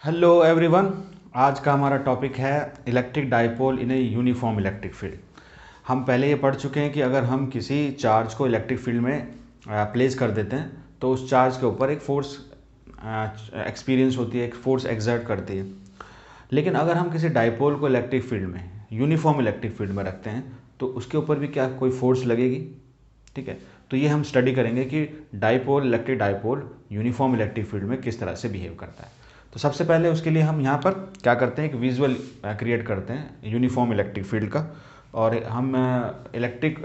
Hello everyone. आज का हमारा टॉपिक है electric dipole in a uniform electric field. हम पहले ये पढ़ चुके हैं कि अगर हम किसी चार्ज को इलेक्ट्रिक फील्ड में प्लेस कर देते हैं तो उस चार्ज के ऊपर एक फोर्स एक्सपीरियंस होती है, एक फोर्स एक्सर्ट करती है। लेकिन अगर हम किसी डाइपोल को इलेक्ट्रिक फील्ड में, यूनिफॉर्म इलेक्ट्रिक फील्ड में रखते हैं तो उसके ऊपर भी क्या कोई फोर्स लगेगी। ठीक है, तो ये हम स्टडी करेंगे कि dipole, electric dipole uniform electric field में किस तरह से बिहेव करता है। तो सबसे पहले उसके लिए हम यहाँ पर क्या करते हैं, एक विजुअल क्रिएट करते हैं यूनिफॉर्म इलेक्ट्रिक फील्ड का। और हम इलेक्ट्रिक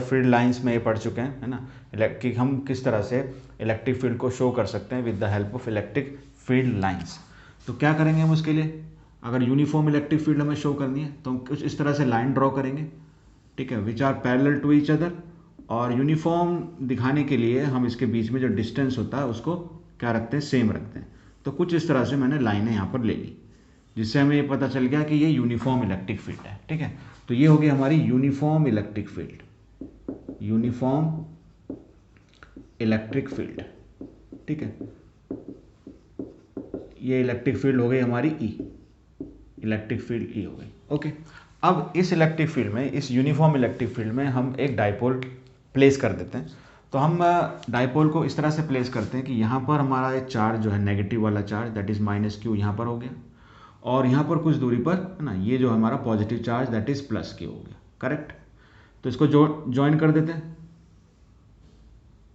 फील्ड लाइंस में ये पढ़ चुके हैं, है ना, कि हम किस तरह से इलेक्ट्रिक फील्ड को शो कर सकते हैं with the help of electric field lines. तो क्या करेंगे हम उसके लिए, अगर यूनिफॉर्म इलेक्ट्रिक फील्ड हमें शो करनी है तो हम कुछ इस तरह से लाइन ड्रॉ करेंगे, ठीक है, which are parallel to each other. और यूनिफॉर्म दिखाने के लिए हम इसके बीच में जो डिस्टेंस होता है उसको क्या रखते हैं, सेम रखते हैं। तो कुछ इस तरह से मैंने लाइनें यहाँ पर ले ली, जिससे हमें ये पता चल गया कि ये यूनिफॉर्म इलेक्ट्रिक फील्ड है। ठीक है, तो ये हो गई हमारी uniform electric field, uniform electric field. ठीक है, ये इलेक्ट्रिक फील्ड हो गई हमारी ई, इलेक्ट्रिक फील्ड ई हो गई। ओके, अब इस इलेक्ट्रिक फील्ड में, इस यूनिफॉर्म इलेक्ट्रिक फील्ड में हम एक डाइपोल प्लेस कर देते हैं। तो हम डाइपोल को इस तरह से प्लेस करते हैं कि यहाँ पर हमारा एक चार्ज जो है, नेगेटिव वाला चार्ज, दैट इज -q, यहाँ पर हो गया। और यहाँ पर कुछ दूरी पर, है ना, ये जो हमारा positive charge that is +q हो गया। करेक्ट, तो इसको ज्वाइन कर देते हैं।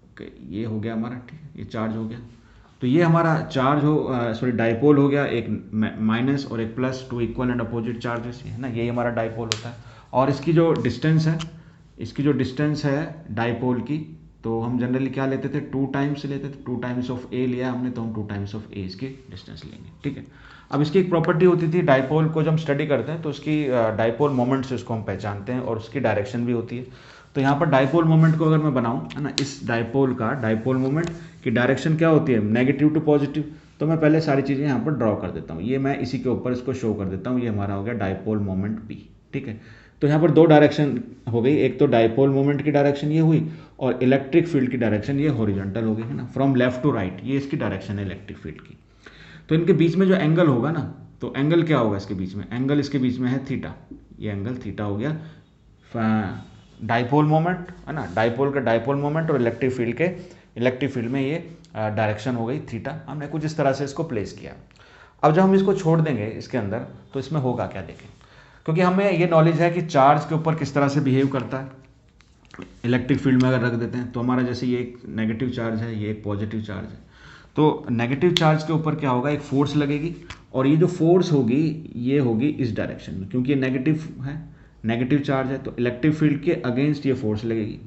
ओके, ये हो गया हमारा, ठीक है, ये चार्ज हो गया। तो ये हमारा चार्ज डाइपोल हो गया, एक माइनस और एक plus, two equal and opposite charges, है ना, यही हमारा डाइपोल होता है। और इसकी जो डिस्टेंस है, इसकी जो डिस्टेंस है डाइपोल की, तो हम जनरली क्या लेते थे, 2 टाइम्स लेते थे, 2 टाइम्स ऑफ ए लिया हमने, तो हम 2 टाइम्स ऑफ ए इसकी डिस्टेंस लेंगे। ठीक है, अब इसकी एक प्रॉपर्टी होती थी डाइपोल को, जब हम स्टडी करते हैं तो उसकी डाइपोल मोमेंट से उसको हम पहचानते हैं, और उसकी डायरेक्शन भी होती है। तो यहाँ पर डाइपोल मोमेंट को अगर मैं बनाऊँ, है ना, इस डाइपोल का डाइपोल मोमेंट की डायरेक्शन क्या होती है, नेगेटिव टू पॉजिटिव। तो मैं पहले सारी चीज़ें यहाँ पर ड्रॉ कर देता हूँ, ये मैं इसी के ऊपर इसको शो कर देता हूँ। ये हमारा हो गया डाइपोल मोमेंट पी। ठीक है, तो यहाँ पर 2 डायरेक्शन हो गई, एक तो डाइपोल मोमेंट की डायरेक्शन ये हुई, और इलेक्ट्रिक फील्ड की डायरेक्शन ये हॉरिजॉन्टल हो गई, है ना, फ्रॉम लेफ्ट टू राइट, ये इसकी डायरेक्शन है इलेक्ट्रिक फील्ड की। तो इनके बीच में जो एंगल होगा ना, तो एंगल क्या होगा इसके बीच में, एंगल इसके बीच में है थीटा, ये एंगल थीटा हो गया। डाइपोल मोमेंट, है ना, डाइपोल का डाइपोल मोमेंट और इलेक्ट्रिक फील्ड में ये डायरेक्शन हो गई थीटा। हमने कुछ इस तरह से इसको प्लेस किया। अब जब हम इसको छोड़ देंगे इसके अंदर, तो इसमें होगा क्या, देखें, क्योंकि हमें ये नॉलेज है कि चार्ज के ऊपर किस तरह से बिहेव करता है। इलेक्ट्रिक फील्ड में अगर रख देते हैं तो हमारा, जैसे ये एक नेगेटिव चार्ज है, ये एक पॉजिटिव चार्ज है, तो नेगेटिव चार्ज के ऊपर क्या होगा, एक फोर्स लगेगी, और ये जो फोर्स होगी ये होगी इस डायरेक्शन में, क्योंकि ये नेगेटिव है, नेगेटिव चार्ज है, तो इलेक्ट्रिक फील्ड के अगेंस्ट ये फोर्स लगेगी।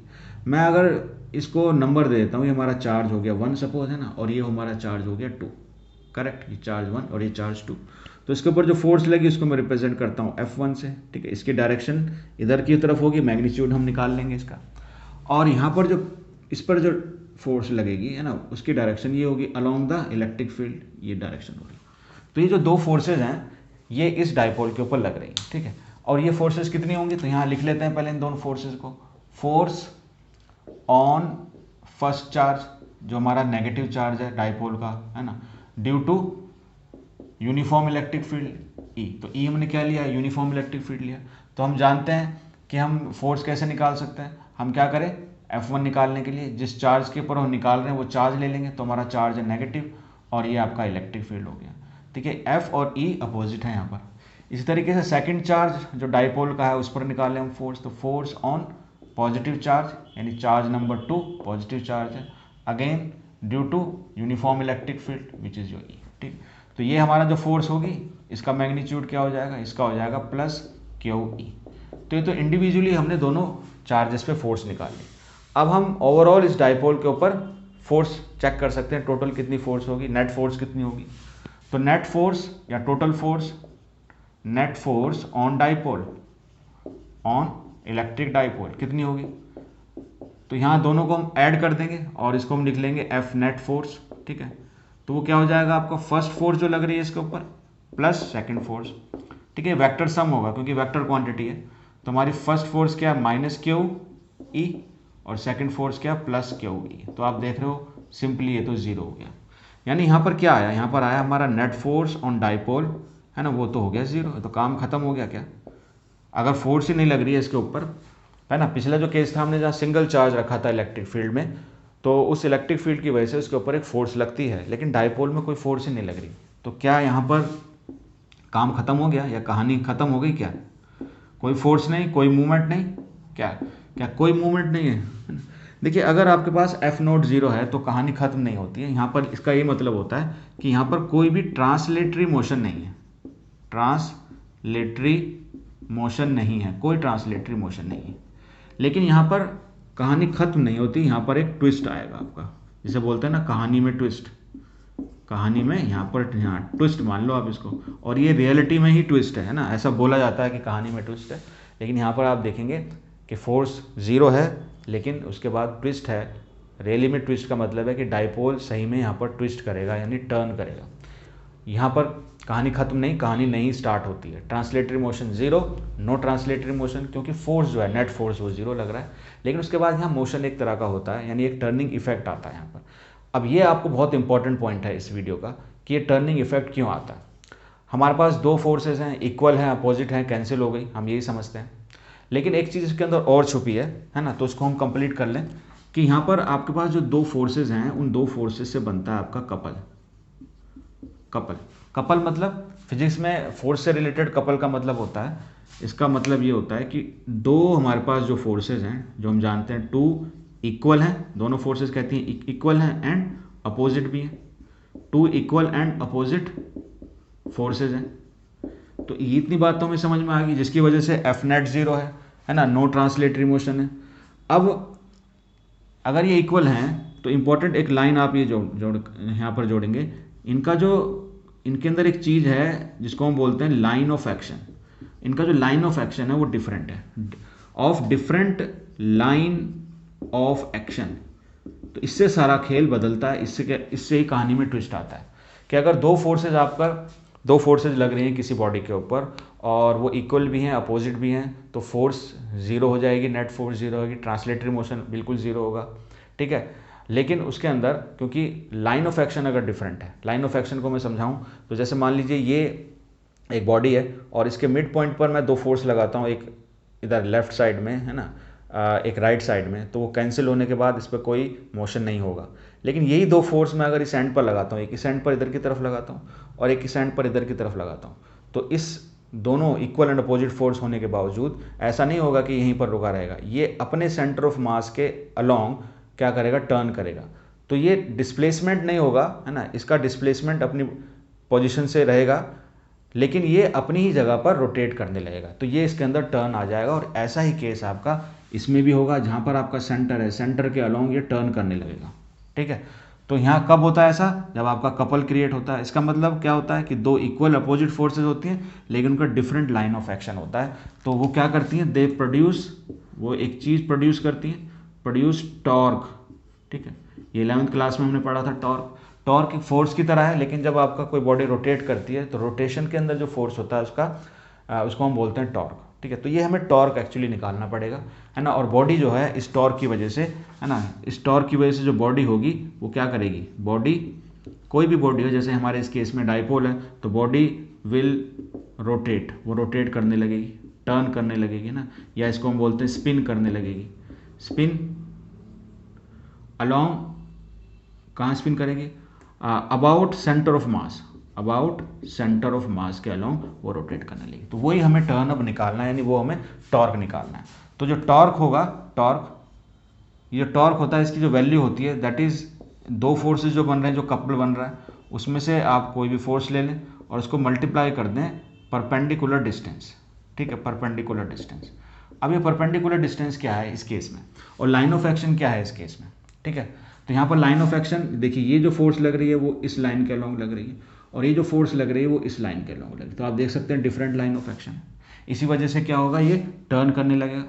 मैं अगर इसको नंबर दे देता हूँ, ये हमारा चार्ज हो गया 1 सपोज, है ना, और ये हमारा चार्ज हो गया 2। करेक्ट, ये चार्ज 1 और ये चार्ज 2। तो इसके ऊपर जो फोर्स लगी उसको मैं रिप्रेजेंट करता हूँ F1 से। ठीक है, इसकी डायरेक्शन इधर की तरफ होगी, मैग्नीट्यूड हम निकाल लेंगे इसका। और यहाँ पर जो इस पर जो फोर्स लगेगी, है ना, उसकी डायरेक्शन ये होगी अलोंग द इलेक्ट्रिक फील्ड, ये डायरेक्शन होगी। तो ये जो 2 फोर्सेज हैं ये इस डाइपोल के ऊपर लग रही हैं। ठीक है, और ये फोर्सेज कितनी होंगी, तो यहाँ लिख लेते हैं पहले इन दोनों फोर्सेज को। फोर्स ऑन फर्स्ट चार्ज, जो हमारा नेगेटिव चार्ज है डाइपोल का, है ना, due to uniform electric field E. तो ई हमने क्या लिया, यूनिफॉर्म इलेक्ट्रिक फील्ड लिया। तो हम जानते हैं कि हम फोर्स कैसे निकाल सकते हैं, हम क्या करें, F1 निकालने के लिए जिस चार्ज के ऊपर हम निकाल रहे हैं वो चार्ज ले लेंगे, तो हमारा चार्ज है नेगेटिव, और ये आपका इलेक्ट्रिक फील्ड हो गया। ठीक है, F और E अपोजिट है यहाँ पर। इसी तरीके से सेकंड चार्ज जो डाइपोल का है उस पर निकाल लें हम फोर्स, तो फोर्स ऑन पॉजिटिव चार्ज, यानी चार्ज नंबर 2 पॉजिटिव चार्ज है, again due to uniform electric field which is your E. ठीक, तो ये हमारा जो फोर्स होगी इसका मैग्नीट्यूड क्या हो जाएगा, इसका हो जाएगा +QE। तो ये तो इंडिविजुअली हमने दोनों चार्जेस पे फोर्स निकाल ली। अब हम ओवरऑल इस डाइपोल के ऊपर फोर्स चेक कर सकते हैं, टोटल कितनी फोर्स होगी, नेट फोर्स कितनी होगी। तो नेट फोर्स या total force, net force on dipole, on electric dipole कितनी होगी, तो यहाँ दोनों को हम ऐड कर देंगे और इसको हम लिख लेंगे F नेट फोर्स। ठीक है, तो वो क्या हो जाएगा आपका, फर्स्ट फोर्स जो लग रही है इसके ऊपर प्लस सेकंड फोर्स। ठीक है, वेक्टर सम होगा क्योंकि वेक्टर क्वांटिटी है, तो हमारी फर्स्ट फोर्स क्या है, -QE, और सेकंड फोर्स क्या, +QE। तो आप देख रहे हो सिंपली ये तो 0 हो गया। यानी यहाँ पर क्या आया, यहाँ पर आया हमारा नेट फोर्स ऑन डाइपोल, है ना, वो तो हो गया 0, तो काम खत्म हो गया क्या। अगर फोर्स ही नहीं लग रही है इसके ऊपर, है ना, पिछला जो केस था हमने जहाँ सिंगल चार्ज रखा था इलेक्ट्रिक फील्ड में, तो उस इलेक्ट्रिक फील्ड की वजह से उसके ऊपर एक फोर्स लगती है, लेकिन डाइपोल में कोई फोर्स ही नहीं लग रही, तो क्या यहाँ पर काम खत्म हो गया या कहानी खत्म हो गई क्या। कोई फोर्स नहीं, कोई मूवमेंट नहीं, क्या क्या कोई मूवमेंट नहीं है। देखिए अगर आपके पास F0 0 है तो कहानी खत्म नहीं होती है। यहाँ पर इसका ये मतलब होता है कि यहाँ पर कोई भी ट्रांसलेटरी मोशन नहीं है, ट्रांसलेटरी मोशन नहीं है, कोई ट्रांसलेटरी मोशन नहीं है। लेकिन यहाँ पर कहानी खत्म नहीं होती, यहाँ पर एक ट्विस्ट आएगा आपका, जिसे बोलते हैं ना कहानी में ट्विस्ट। कहानी में यहाँ पर, यहाँ ट्विस्ट मान लो आप इसको, और ये रियलिटी में ही ट्विस्ट है ना, ऐसा बोला जाता है कि कहानी में ट्विस्ट है, लेकिन यहाँ पर आप देखेंगे कि फोर्स 0 है लेकिन उसके बाद ट्विस्ट है। रियली में ट्विस्ट का मतलब है कि डाइपोल सही में यहाँ पर ट्विस्ट करेगा, यानी टर्न करेगा। यहाँ पर कहानी खत्म नहीं, कहानी नहीं स्टार्ट होती है। Translatory motion 0, no translatory motion, क्योंकि फोर्स जो है नेट फोर्स वो 0 लग रहा है, लेकिन उसके बाद यहाँ मोशन एक तरह का होता है, यानी एक टर्निंग इफेक्ट आता है यहाँ पर। अब ये आपको बहुत इंपॉर्टेंट पॉइंट है इस वीडियो का कि ये टर्निंग इफेक्ट क्यों आता है। हमारे पास दो फोर्सेज हैं, इक्वल हैं, अपोजिट हैं, कैंसिल हो गई, हम यही समझते हैं, लेकिन एक चीज़ इसके अंदर और छुपी है ना, तो उसको हम कंप्लीट कर लें कि यहाँ पर आपके पास जो दो फोर्सेज हैं उन दो फोर्सेज से बनता है आपका कपल। कपल मतलब फिजिक्स में फोर्स से रिलेटेड कपल का मतलब होता है, इसका मतलब ये होता है कि दो हमारे पास जो फोर्सेज हैं, जो हम जानते हैं टू इक्वल हैं, दोनों फोर्सेज कहती हैं इक्वल हैं एंड अपोजिट भी हैं, two equal and opposite forces हैं। तो ये इतनी बात तो हमें समझ में आ गई, जिसकी वजह से F नेट 0 है ना, नो ट्रांसलेटरी मोशन है। अब अगर ये इक्वल हैं तो इंपॉर्टेंट एक लाइन आप ये जोड़ यहाँ पर जोड़ेंगे, इनका जो इनके अंदर एक चीज़ है जिसको हम बोलते हैं लाइन ऑफ एक्शन। इनका जो लाइन ऑफ एक्शन है वो डिफरेंट है, of different line of action. तो इससे सारा खेल बदलता है, इससे ही कहानी में ट्विस्ट आता है कि अगर दो फोर्सेज लग रही हैं किसी बॉडी के ऊपर और वो इक्वल भी हैं अपोजिट भी हैं, तो फोर्स 0 हो जाएगी, नेट फोर्स 0 होगी, ट्रांसलेटरी मोशन बिल्कुल 0 होगा, ठीक है। लेकिन उसके अंदर क्योंकि लाइन ऑफ एक्शन अगर डिफरेंट है, लाइन ऑफ एक्शन को मैं समझाऊं तो जैसे मान लीजिए ये एक बॉडी है और इसके मिड पॉइंट पर मैं दो फोर्स लगाता हूँ, एक इधर लेफ्ट साइड में है ना, एक राइट साइड में, तो वो कैंसिल होने के बाद इस पर कोई मोशन नहीं होगा। लेकिन यही दो फोर्स मैं अगर इस एंड पर लगाता हूँ, एक इस एंड पर इधर की तरफ लगाता हूँ और एक इस एंड पर इधर की तरफ लगाता हूँ, तो इस दोनों इक्वल एंड अपोजिट फोर्स होने के बावजूद ऐसा नहीं होगा कि यहीं पर रुका रहेगा, ये अपने सेंटर ऑफ मास के अलोंग क्या करेगा, टर्न करेगा। तो ये डिस्प्लेसमेंट नहीं होगा, है ना, इसका डिस्प्लेसमेंट अपनी पोजीशन से रहेगा, लेकिन ये अपनी ही जगह पर रोटेट करने लगेगा, तो ये इसके अंदर टर्न आ जाएगा। और ऐसा ही केस आपका इसमें भी होगा, जहाँ पर आपका सेंटर है, सेंटर के अलोंग ये टर्न करने लगेगा, ठीक है। तो यहाँ कब होता है ऐसा, जब आपका कपल क्रिएट होता है। इसका मतलब क्या होता है कि दो इक्वल अपोजिट फोर्सेज होती हैं लेकिन उनका डिफरेंट लाइन ऑफ एक्शन होता है, तो वो क्या करती हैं, दे प्रोड्यूस, वो एक चीज़ प्रोड्यूस करती हैं, प्रोड्यूस टॉर्क, ठीक है। ये 11th क्लास में हमने पढ़ा था टॉर्क एक फोर्स की तरह है, लेकिन जब आपका कोई बॉडी रोटेट करती है तो रोटेशन के अंदर जो फोर्स होता है उसको हम बोलते हैं टॉर्क, ठीक है। तो ये हमें टॉर्क एक्चुअली निकालना पड़ेगा, है ना। और बॉडी जो है इस टॉर्क की वजह से, है ना, इस टॉर्क की वजह से जो बॉडी होगी वो क्या करेगी, बॉडी कोई भी बॉडी हो, जैसे हमारे इस केस में डाइपोल है, तो बॉडी विल रोटेट, वो रोटेट करने लगेगी, टर्न करने लगेगी ना, या इसको हम बोलते हैं स्पिन करने लगेगी। स्पिन अलॉन्ग, कहाँ स्पिन करेगी, about centre of mass, about centre of mass के अलोंग वो रोटेट करने लगी। तो वही हमें टर्न अब निकालना है, यानी वो हमें टॉर्क निकालना है। तो जो टॉर्क होगा, ये टॉर्क होता है, इसकी जो वैल्यू होती है दैट इज दो फोर्सेज जो बन रहे हैं, जो कपल बन रहा है, उसमें से आप कोई भी फोर्स ले लें और उसको मल्टीप्लाई कर दें परपेंडिकुलर डिस्टेंस, ठीक है, परपेंडिकुलर डिस्टेंस। अब ये परपेंडिकुलर डिस्टेंस क्या है इस केस में, और लाइन ऑफ एक्शन क्या है इस केस में, ठीक है। तो यहाँ पर लाइन ऑफ एक्शन देखिए, ये जो फोर्स लग रही है वो इस लाइन के अलोंग लग रही है और ये जो फोर्स लग रही है वो इस लाइन के अलोंग लग रही है, तो आप देख सकते हैं डिफरेंट लाइन ऑफ एक्शन। इसी वजह से क्या होगा, ये टर्न करने लगेगा।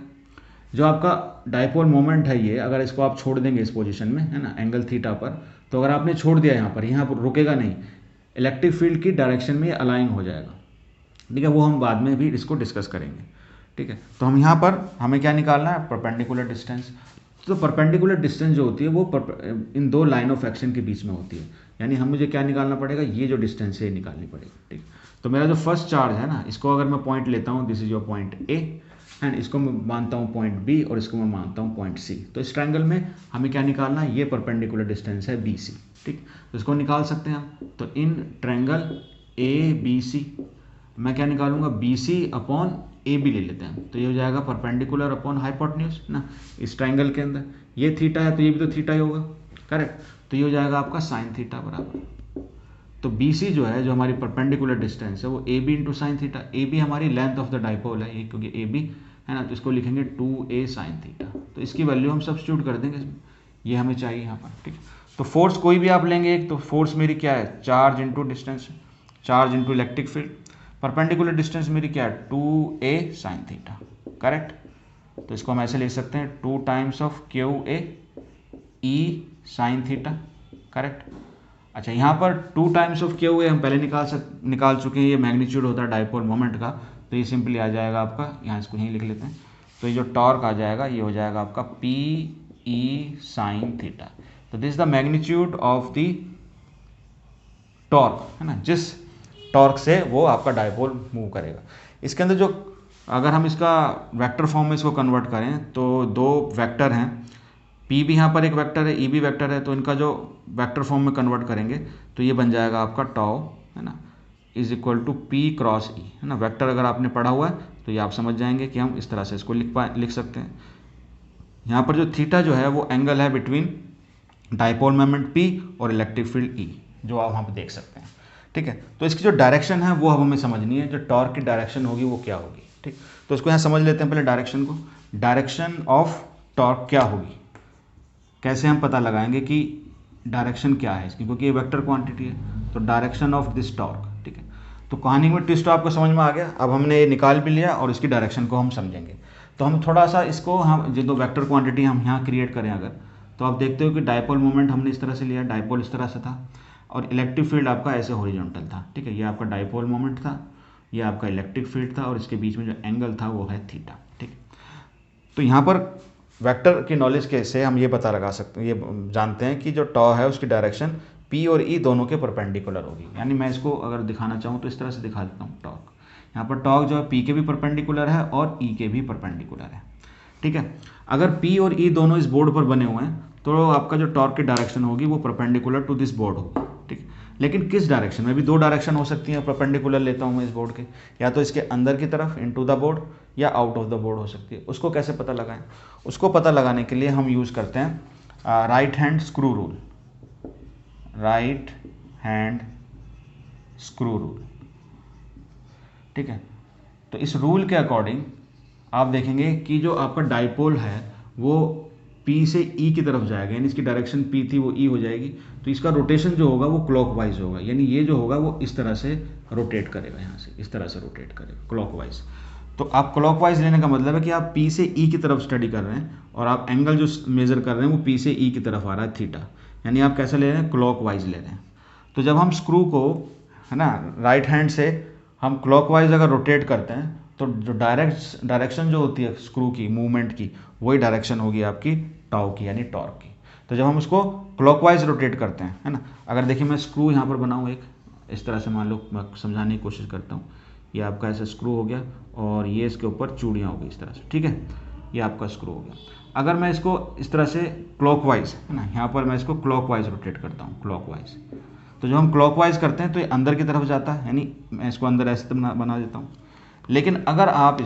जो आपका डाइपोल मोमेंट है ये, अगर इसको आप छोड़ देंगे इस पोजीशन में, है ना, एंगल थीटा पर, तो अगर आपने छोड़ दिया यहाँ पर रुकेगा नहीं, इलेक्ट्रिक फील्ड की डायरेक्शन में ये अलाइन हो जाएगा, ठीक है। वो हम बाद में भी इसको डिस्कस करेंगे, ठीक है। तो हम यहाँ पर हमें क्या निकालना है, परपेंडिकुलर डिस्टेंस। तो परपेंडिकुलर डिस्टेंस जो होती है वो इन दो लाइन ऑफ एक्शन के बीच में होती है, यानी हम मुझे क्या निकालना पड़ेगा, ये जो डिस्टेंस है ये निकालनी पड़ेगी। ठीक, तो मेरा जो फर्स्ट चार्ज है ना, इसको अगर मैं पॉइंट लेता हूँ, this is your point A, and इसको मैं मानता हूँ पॉइंट बी, और इसको मैं मानता हूँ पॉइंट सी। तो इस ट्रायंगल में हमें क्या निकालना है, ये परपेंडिकुलर डिस्टेंस है बी सी। ठीक, तो इसको निकाल सकते हैं हम। तो in triangle A B C मैं क्या निकालूंगा, B C upon A B ले लेते हैं, तो ये हो जाएगा परपेंडिकुलर अपॉन हाइपोटेन्यूज ना। इस ट्रायंगल के अंदर ये थीटा है, तो ये भी तो थीटा ही होगा, करेक्ट। तो ये हो जाएगा आपका साइन थीटा बराबर। तो बी सी जो है, जो हमारी परपेंडिकुलर डिस्टेंस है, वो A B into sine theta, A B हमारी लेंथ ऑफ द डाइपोल है ये, क्योंकि ए बी है ना, तो इसको लिखेंगे 2a साइन थीटा। तो इसकी वैल्यू हम सब्स्टिट्यूट कर देंगे इसमें, ये हमें चाहिए यहाँ पर। ठीक, तो फोर्स कोई भी आप लेंगे एक, तो फोर्स मेरी क्या है, charge into distance, charge into electric field. Perpendicular distance मेरी क्या है, 2a साइन थीटा, करेक्ट। तो इसको हम ऐसे लिख सकते हैं 2 times of Q A E sine theta, correct. अच्छा, यहाँ पर 2 टाइम्स ऑफ क्यू ए हम पहले निकाल चुके हैं, ये मैग्नीट्यूड होता है डाइपोल मोमेंट का, तो ये सिंपली आ जाएगा आपका, यहाँ इसको यहीं लिख लेते हैं। तो ये जो टॉर्क आ जाएगा, ये हो जाएगा आपका पी ई साइन थीटा। तो this is the magnitude of the torque, है ना, जिस टॉर्क से वो आपका डाइपोल मूव करेगा। इसके अंदर जो, अगर हम इसका वेक्टर फॉर्म में इसको कन्वर्ट करें, तो दो वेक्टर हैं, पी भी यहाँ पर एक वेक्टर है, ई भी वेक्टर है, तो इनका जो वेक्टर फॉर्म में कन्वर्ट करेंगे तो ये बन जाएगा आपका टाउ, है ना, is equal to p cross E, है ना। वेक्टर अगर आपने पढ़ा हुआ है तो ये आप समझ जाएंगे कि हम इस तरह से इसको लिख सकते हैं। यहाँ पर जो थीटा जो है वो एंगल है बिटवीन डाइपोल मोमेंट पी और इलेक्ट्रिक फील्ड ई, जो आप वहाँ पर देख सकते हैं। ठीक है, तो इसकी जो डायरेक्शन है वो हमें समझनी है, जो टॉर्क की डायरेक्शन होगी वो क्या होगी। ठीक, तो इसको यहाँ समझ लेते हैं पहले डायरेक्शन को। डायरेक्शन ऑफ टॉर्क क्या होगी, कैसे हम पता लगाएंगे कि डायरेक्शन क्या है इसकी, क्योंकि ये वेक्टर क्वांटिटी है। तो डायरेक्शन ऑफ दिस टॉर्क, ठीक है। तो कहानी में ट्विस्ट आपको समझ में आ गया। अब हमने ये निकाल भी लिया और इसकी डायरेक्शन को हम समझेंगे। तो हम थोड़ा सा इसको, हम जो दो वेक्टर क्वांटिटी हम यहाँ क्रिएट करें अगर, तो आप देखते हो कि डाइपोल मोमेंट हमने इस तरह से लिया, डाइपोल इस तरह से था, और इलेक्ट्रिक फील्ड आपका ऐसे हॉरिजॉन्टल था। ठीक है, ये आपका डाइपोल मोमेंट था, ये आपका इलेक्ट्रिक फील्ड था, और इसके बीच में जो एंगल था वो है थीटा। ठीक, तो यहाँ पर वेक्टर की नॉलेज के से हम ये पता लगा सकते हैं, ये जानते हैं कि जो टॉ है उसकी डायरेक्शन पी और ई दोनों के परपेंडिकुलर होगी। यानी मैं इसको अगर दिखाना चाहूँ तो इस तरह से दिखा देता हूँ। टॉर्क, यहाँ पर टॉर्क जो है पी के भी परपेंडिकुलर है और ई के भी परपेंडिकुलर है। ठीक है, अगर पी और ई दोनों इस बोर्ड पर बने हुए हैं तो आपका जो टॉर्क की डायरेक्शन होगी वो परपेंडिकुलर टू दिस बोर्ड होगी। ठीक, लेकिन किस डायरेक्शन में, भी दो डायरेक्शन हो सकती है परपेंडिकुलर लेता हूँ मैं इस बोर्ड के, या तो इसके अंदर की तरफ इनटू द बोर्ड, या आउट ऑफ द बोर्ड हो सकती है। उसको कैसे पता लगाएं, उसको पता लगाने के लिए हम यूज़ करते हैं right hand screw rule. Right hand screw rule, ठीक है। तो इस रूल के अकॉर्डिंग आप देखेंगे कि जो आपका डाइपोल है वो P से E की तरफ जाएगा, यानी इसकी डायरेक्शन P थी वो E हो जाएगी। तो इसका रोटेशन जो होगा वो क्लॉकवाइज होगा, यानी ये जो होगा वो इस तरह से रोटेट करेगा, यहाँ से इस तरह से रोटेट करेगा क्लॉकवाइज। तो आप क्लॉकवाइज लेने का मतलब है कि आप P से E की तरफ स्टडी कर रहे हैं, और आप एंगल जो मेजर कर रहे हैं वो P से E की तरफ आ रहा है, थीटा, यानी आप कैसे ले रहे हैं, क्लॉकवाइज ले रहे हैं। तो जब हम स्क्रू को, है ना, राइट हैंड से हम क्लॉकवाइज अगर रोटेट करते हैं तो जो डायरेक्शन जो होती है स्क्रू की मूवमेंट की, वही डायरेक्शन होगी आपकी टाउ की, यानी टॉर्क की। तो जब हम उसको क्लॉकवाइज रोटेट करते हैं, है ना, अगर देखिए मैं स्क्रू यहाँ पर बनाऊँ एक इस तरह से, मान लो मैं समझाने की कोशिश करता हूँ। ये आपका ऐसा स्क्रू हो गया और ये इसके ऊपर चूड़ियाँ हो गई इस तरह से, ठीक है, ये आपका स्क्रू हो गया। अगर मैं इसको इस तरह से क्लॉकवाइज, है ना, यहाँ पर मैं इसको क्लॉकवाइज रोटेट करता हूँ, क्लॉकवाइज। तो जब हम क्लॉकवाइज करते हैं तो ये अंदर की तरफ जाता है, यानी मैं इसको अंदर ऐसे बना देता हूँ। लेकिन अगर आप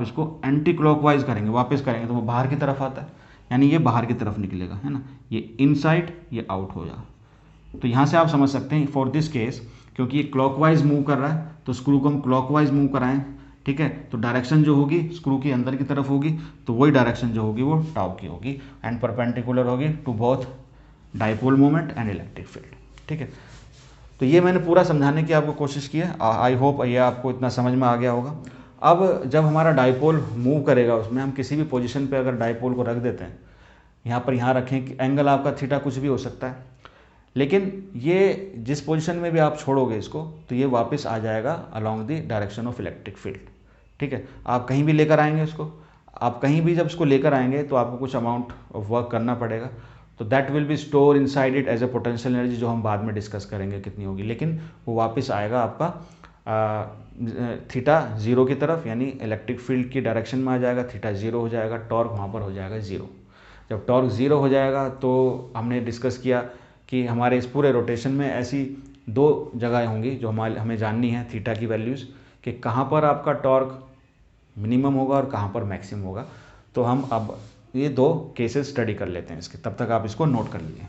इसको एंटी क्लॉकवाइज करेंगे, वापस करेंगे, तो वो बाहर की तरफ आता है, यानी ये बाहर की तरफ निकलेगा, है ना, ये इनसाइड ये आउट हो जाएगा। तो यहाँ से आप समझ सकते हैं फॉर दिस केस, क्योंकि ये क्लॉकवाइज मूव कर रहा है तो स्क्रू को हम क्लॉकवाइज मूव कराएं, ठीक है, तो डायरेक्शन जो होगी स्क्रू की अंदर की तरफ होगी, तो वही डायरेक्शन जो होगी वो टाउ की होगी, एंड परपेंडिकुलर होगी to both dipole moment and electric field. ठीक है, तो ये मैंने पूरा समझाने की आपको कोशिश की है। आई होप ये आपको इतना समझ में आ गया होगा। अब जब हमारा डाइपोल मूव करेगा, उसमें हम किसी भी पोजीशन पे अगर डाइपोल को रख देते हैं, यहाँ रखें कि एंगल आपका थीटा कुछ भी हो सकता है, लेकिन ये जिस पोजीशन में भी आप छोड़ोगे इसको, तो ये वापस आ जाएगा along the direction of electric field. ठीक है, आप कहीं भी लेकर आएंगे इसको, आप कहीं भी जब इसको लेकर आएंगे तो आपको कुछ अमाउंट ऑफ वर्क करना पड़ेगा। तो that will be store inside it as a potential energy, जो हम बाद में डिस्कस करेंगे कितनी होगी, लेकिन वो वापस आएगा आपका थीटा जीरो की तरफ, यानी इलेक्ट्रिक फील्ड की डायरेक्शन में आ जाएगा, थीटा जीरो हो जाएगा, टॉर्क वहाँ पर हो जाएगा जीरो। जब टॉर्क जीरो हो जाएगा तो हमने डिस्कस किया कि हमारे इस पूरे रोटेशन में ऐसी दो जगह होंगी जो हमें जाननी है थीटा की वैल्यूज़, कि कहाँ पर आपका टॉर्क मिनिमम होगा और कहाँ पर मैक्सिमम होगा। तो हम अब ये दो केसेस स्टडी कर लेते हैं इसके, तब तक आप इसको नोट कर लीजिए।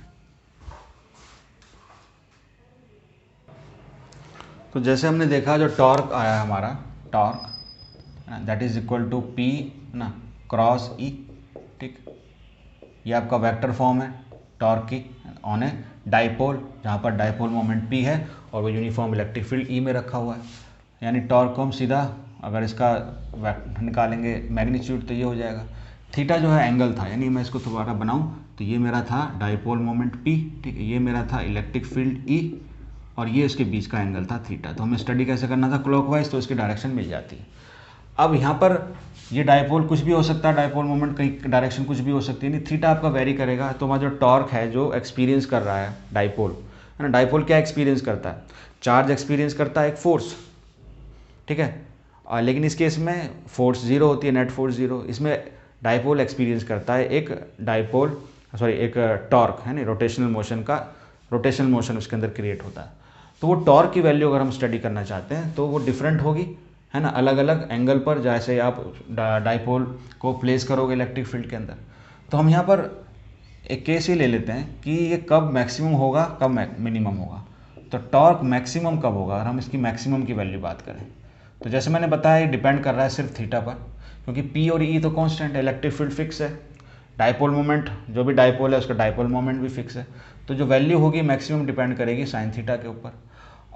तो जैसे हमने देखा जो टॉर्क आया हमारा, torque that is equal to P ना क्रॉस ई, ठीक, ये आपका वेक्टर फॉर्म है टॉर्क की ऑन ए डाइपोल, जहाँ पर डाइपोल मोमेंट पी है और वो यूनिफॉर्म इलेक्ट्रिक फील्ड ई में रखा हुआ है। यानी टॉर्क को हम सीधा अगर इसका निकालेंगे मैग्नीट्यूड तो ये हो जाएगा, थीटा जो है एंगल था, यानी मैं इसको दोबारा बनाऊं तो ये मेरा था डाइपोल मोमेंट पी, ठीक है, ये मेरा था इलेक्ट्रिक फील्ड ई और ये इसके बीच का एंगल था थीटा। तो हमें स्टडी कैसे करना था क्लॉकवाइज, तो इसकी डायरेक्शन मिल जाती है। अब यहाँ पर ये डाइपोल कुछ भी हो सकता है, डाइपोल मोमेंट कहीं डायरेक्शन कुछ भी हो सकती है, नहीं थीटा आपका वेरी करेगा। तो हमारा जो टॉर्क है जो एक्सपीरियंस कर रहा है डाइपोल, है ना, डाइपोल क्या एक्सपीरियंस करता है, चार्ज एक्सपीरियंस करता है एक फोर्स, ठीक है, लेकिन इस केस में फोर्स जीरो होती है, नेट फोर्स जीरो। इसमें डाइपोल एक्सपीरियंस करता है एक एक टॉर्क, है ना, रोटेशनल मोशन का, रोटेशनल मोशन उसके अंदर क्रिएट होता है। तो वो टॉर्क की वैल्यू अगर हम स्टडी करना चाहते हैं तो वो डिफरेंट होगी, है ना, अलग अलग एंगल पर जैसे आप डाइपोल को प्लेस करोगे इलेक्ट्रिक फील्ड के अंदर। तो हम यहाँ पर एक केस ही ले लेते हैं कि ये कब मैक्सिमम होगा कब मिनिमम होगा। तो टॉर्क मैक्सिमम कब होगा अगर हम इसकी मैक्सिमम की वैल्यू बात करें, तो जैसे मैंने बताया ये डिपेंड कर रहा है सिर्फ थीटा पर, क्योंकि पी और ई तो कांस्टेंट है, इलेक्ट्रिक फील्ड फिक्स है, डाइपोल मोमेंट जो भी डाइपोल है उसका डाइपोल मोमेंट भी फिक्स है। तो जो वैल्यू होगी मैक्सिमम डिपेंड करेगी साइन थीटा के ऊपर।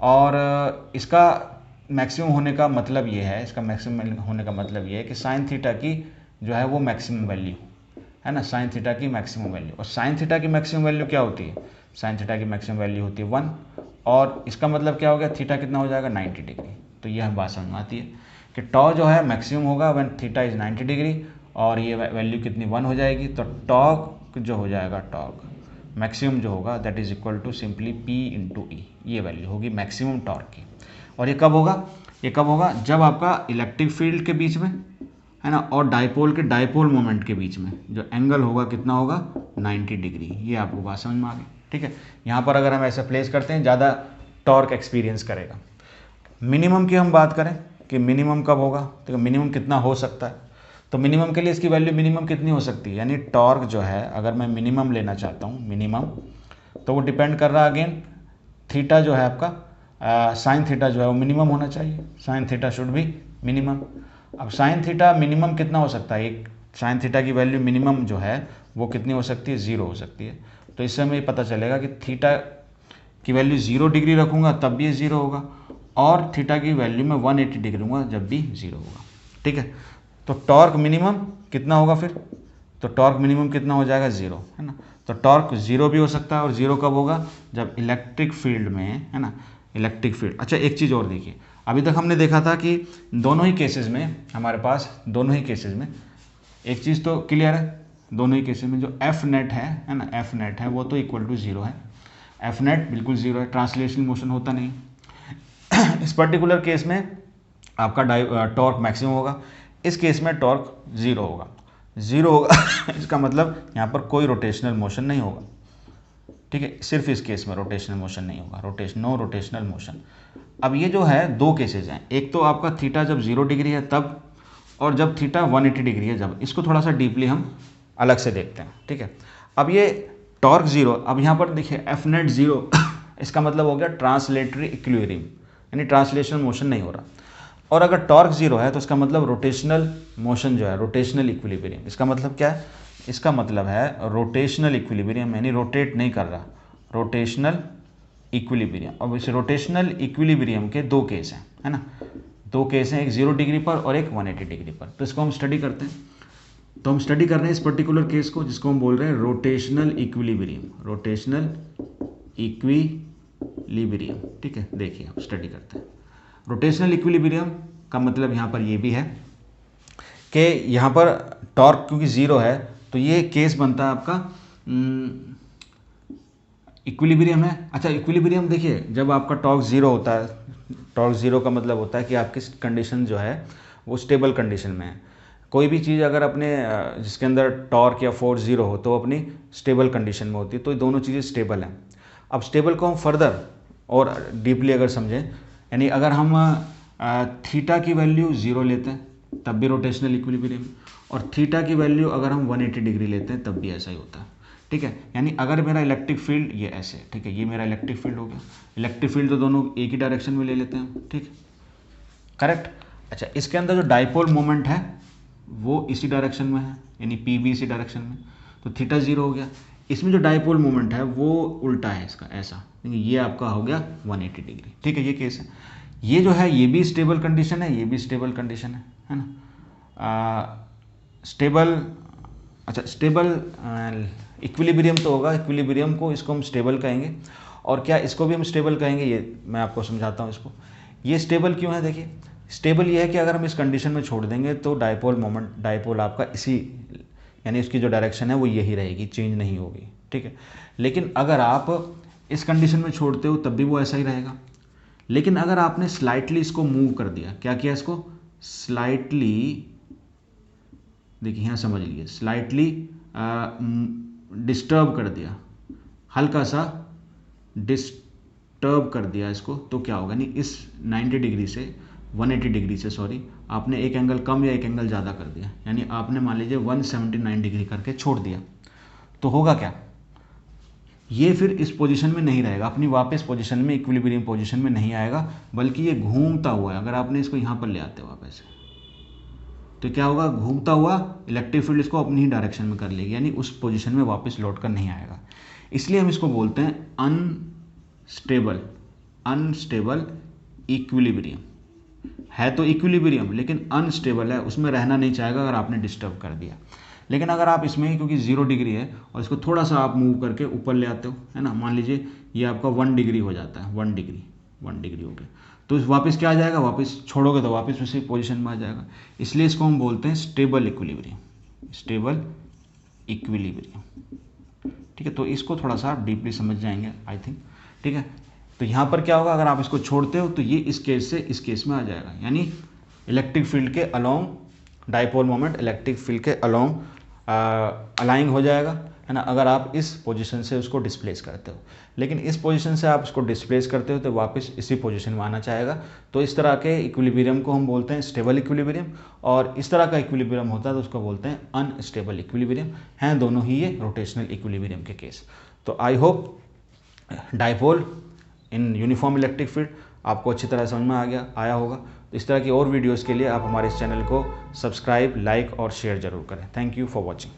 और इसका मैक्सिमम होने का मतलब ये है, इसका मैक्सिमम होने का मतलब ये है कि साइन थीटा की जो है वो मैक्सिमम वैल्यू है ना, साइन थीटा की मैक्सिमम वैल्यू। और साइन थीटा की मैक्सिमम वैल्यू क्या होती है, साइन थीटा की मैक्सिमम वैल्यू होती है 1, और इसका मतलब क्या हो गया, थीटा कितना हो जाएगा 90 डिग्री। तो ये हम बात समझ में आती है कि टॉ जो है मैक्सिमम होगा व्हेन थीटा इज 90 डिग्री, और ये वैल्यू कितनी 1 हो जाएगी। तो टॉर्क जो हो जाएगा, टॉर्क मैक्सिमम जो होगा that is equal to simply P into E, ये वैल्यू होगी मैक्सिमम टॉर्क की। और ये कब होगा, ये कब होगा, जब आपका इलेक्ट्रिक फील्ड के बीच में, है ना, और डाइपोल के डाइपोल मोमेंट के बीच में जो एंगल होगा कितना होगा 90 डिग्री। ये आपको बात समझ में आ गई, ठीक है। यहाँ पर अगर हम ऐसे प्लेस करते हैं ज़्यादा टॉर्क एक्सपीरियंस करेगा। मिनिमम की हम बात करें कि मिनिमम कब होगा, तो मिनिमम कितना हो सकता है, तो मिनिमम के लिए इसकी वैल्यू मिनिमम कितनी हो सकती है, यानी टॉर्क जो है अगर मैं मिनिमम लेना चाहता हूँ मिनिमम, तो वो डिपेंड कर रहा है अगेन थीटा जो है आपका साइन थीटा जो है वो मिनिमम होना चाहिए, sine theta should be minimum. अब साइन थीटा मिनिमम कितना हो सकता है, एक साइन थीटा की वैल्यू मिनिमम जो है वो कितनी हो सकती है, 0 हो सकती है। तो इससे हमें पता चलेगा कि थीटा की वैल्यू 0 डिग्री रखूँगा तब भी 0 होगा, और थीटा की वैल्यू में 180 डिग्री लूँगा जब भी 0 होगा, ठीक है। तो टॉर्क मिनिमम कितना होगा फिर, तो टॉर्क मिनिमम कितना हो जाएगा 0, है ना। तो टॉर्क 0 भी हो सकता है, और 0 कब होगा, जब इलेक्ट्रिक फील्ड में, है ना, इलेक्ट्रिक फील्ड। अच्छा एक चीज़ और देखिए, अभी तक हमने देखा था कि दोनों ही केसेस में हमारे पास, दोनों ही केसेस में एक चीज़ तो क्लियर है, दोनों ही केसेस में जो एफ नेट है ना, एफ नेट है वो तो इक्वल टू 0 है, एफ नेट बिल्कुल 0 है, ट्रांसलेशनल मोशन होता नहीं। इस पर्टिकुलर केस में आपका टॉर्क मैक्सिमम होगा, इस केस में टॉर्क 0 होगा, 0 होगा इसका मतलब यहाँ पर कोई रोटेशनल मोशन नहीं होगा, ठीक है, सिर्फ इस केस में रोटेशनल मोशन नहीं होगा, नो रोटेशनल मोशन। अब ये जो है दो केसेज हैं, एक तो आपका थीटा जब 0 डिग्री है तब, और जब थीटा 180 डिग्री है जब। इसको थोड़ा सा डीपली हम अलग से देखते हैं, ठीक है। अब ये टॉर्क 0, अब यहाँ पर देखिए एफ नेट 0 इसका मतलब हो गया ट्रांसलेटरी इक्विलिब्रियम, यानी ट्रांसलेशनल मोशन नहीं हो रहा। और अगर टॉर्क 0 है तो इसका मतलब रोटेशनल मोशन जो है, रोटेशनल इक्विलिब्रियम। इसका मतलब क्या है, इसका मतलब है रोटेशनल इक्विलिब्रियम, यानी रोटेट नहीं कर रहा, रोटेशनल इक्विलिब्रियम। अब इस रोटेशनल इक्विलिब्रियम के दो केस हैं, है ना, दो केस हैं, एक 0 डिग्री पर और एक 180 डिग्री पर। तो इसको हम स्टडी करते हैं। तो हम स्टडी कर रहे हैं इस पर्टिकुलर केस को, जिसको हम बोल रहे हैं रोटेशनल इक्विलिब्रियम, रोटेशनल इक्विलिब्रियम, ठीक है। देखिए हम स्टडी करते हैं। रोटेशनल इक्विलिब्रियम का मतलब यहाँ पर ये भी है कि यहाँ पर टॉर्क क्योंकि 0 है तो ये केस बनता है आपका इक्विलिब्रियम है। अच्छा, इक्विलिब्रियम देखिए, जब आपका टॉर्क ज़ीरो होता है, टॉर्क ज़ीरो का मतलब होता है कि आपकी कंडीशन जो है वो स्टेबल कंडीशन में है। कोई भी चीज़ अगर अपने जिसके अंदर टॉर्क या फोर्स ज़ीरो हो तो अपनी स्टेबल कंडीशन में होती है, तो ये दोनों चीज़ें स्टेबल हैं। अब स्टेबल को हम फर्दर और डीपली अगर समझें, यानी अगर हम थीटा की वैल्यू ज़ीरो लेते हैं तब भी रोटेशनल इक्विलिब्रियम, और थीटा की वैल्यू अगर हम 180 डिग्री लेते हैं तब भी ऐसा ही होता है। ठीक है, यानी अगर मेरा इलेक्ट्रिक फील्ड ये ऐसे, ठीक है, ये मेरा इलेक्ट्रिक फील्ड हो गया। इलेक्ट्रिक फील्ड तो दोनों एक ही डायरेक्शन में ले लेते हैं, ठीक, करेक्ट। अच्छा, इसके अंदर जो डाइपोल मोमेंट है वो इसी डायरेक्शन में है, यानी पी भी इसी डायरेक्शन में, तो थीटा ज़ीरो हो गया। इसमें जो डाइपोल मोमेंट है वो उल्टा है इसका, ऐसा, ये आपका हो गया 180 डिग्री। ठीक है, ये केस है। ये जो है ये भी स्टेबल कंडीशन है, ये भी स्टेबल कंडीशन है ना। स्टेबल, अच्छा स्टेबल इक्विलिब्रियम तो होगा, इक्विलिब्रियम को इसको हम स्टेबल कहेंगे, और क्या इसको भी हम स्टेबल कहेंगे, ये मैं आपको समझाता हूँ इसको। ये स्टेबल क्यों है, देखिए स्टेबल ये है कि अगर हम इस कंडीशन में छोड़ देंगे तो डाइपोल मोमेंट, डाइपोल आपका इसी, यानी इसकी जो डायरेक्शन है वो यही रहेगी, चेंज नहीं होगी, ठीक है। लेकिन अगर आप इस कंडीशन में छोड़ते हो तब भी वो ऐसा ही रहेगा। लेकिन अगर आपने स्लाइटली इसको मूव कर दिया, क्या किया इसको स्लाइटली, देखिए यहाँ समझ लीजिए, स्लाइटली डिस्टर्ब कर दिया, हल्का सा डिस्टर्ब कर दिया इसको, तो क्या होगा, नहीं इस 90 डिग्री से 180 डिग्री से, सॉरी, आपने एक एंगल कम या एक एंगल ज़्यादा कर दिया, यानी आपने मान लीजिए 179 डिग्री करके छोड़ दिया, तो होगा क्या, ये फिर इस पोजीशन में नहीं रहेगा, अपनी वापस पोजीशन में, इक्विलिब्रियम पोजीशन में नहीं आएगा, बल्कि ये घूमता हुआ है। अगर आपने इसको यहाँ पर ले आते हो वापस, तो क्या होगा, घूमता हुआ इलेक्ट्रिक फील्ड इसको अपनी ही डायरेक्शन में कर लेगी, यानी उस पोजीशन में वापस लौट कर नहीं आएगा। इसलिए हम इसको बोलते हैं अनस्टेबल, अनस्टेबल इक्विलिब्रियम। है तो इक्विलिब्रियम लेकिन अनस्टेबल है, उसमें रहना नहीं चाहेगा अगर आपने डिस्टर्ब कर दिया। लेकिन अगर आप इसमें, क्योंकि 0 डिग्री है और इसको थोड़ा सा आप मूव करके ऊपर ले आते हो, है ना, मान लीजिए ये आपका 1 डिग्री हो जाता है, 1 डिग्री, 1 डिग्री हो गया, तो वापस क्या आ जाएगा, वापस छोड़ोगे तो वापस उसी पोजीशन में आ जाएगा। इसलिए इसको हम बोलते हैं स्टेबल इक्विलिब्रियम, स्टेबल इक्विलिब्रियम। ठीक है, तो इसको थोड़ा सा आप डीपली समझ जाएंगे आई थिंक। ठीक है, तो यहाँ पर क्या होगा, अगर आप इसको छोड़ते हो तो ये इस केस से इस केस में आ जाएगा, यानी इलेक्ट्रिक फील्ड के along, dipole moment electric field के अलोंग अलाइंग हो जाएगा, है ना, अगर आप इस पोजीशन से उसको डिस्प्लेस करते हो। लेकिन इस पोजीशन से आप उसको डिस्प्लेस करते हो तो वापस इसी पोजीशन में आना चाहेगा। तो इस तरह के इक्विलिब्रियम को हम बोलते हैं स्टेबल इक्विलिब्रियम, और इस तरह का इक्विलिब्रियम होता है तो उसको बोलते हैं अनस्टेबल इक्विलिब्रियम। हैं दोनों ही ये रोटेशनल इक्विलिब्रियम के केस। तो I hope dipole in uniform electric field आपको अच्छी तरह समझ में आया होगा। तो इस तरह की और वीडियोज़ के लिए आप हमारे इस चैनल को सब्सक्राइब, लाइक और शेयर जरूर करें। Thank you for watching.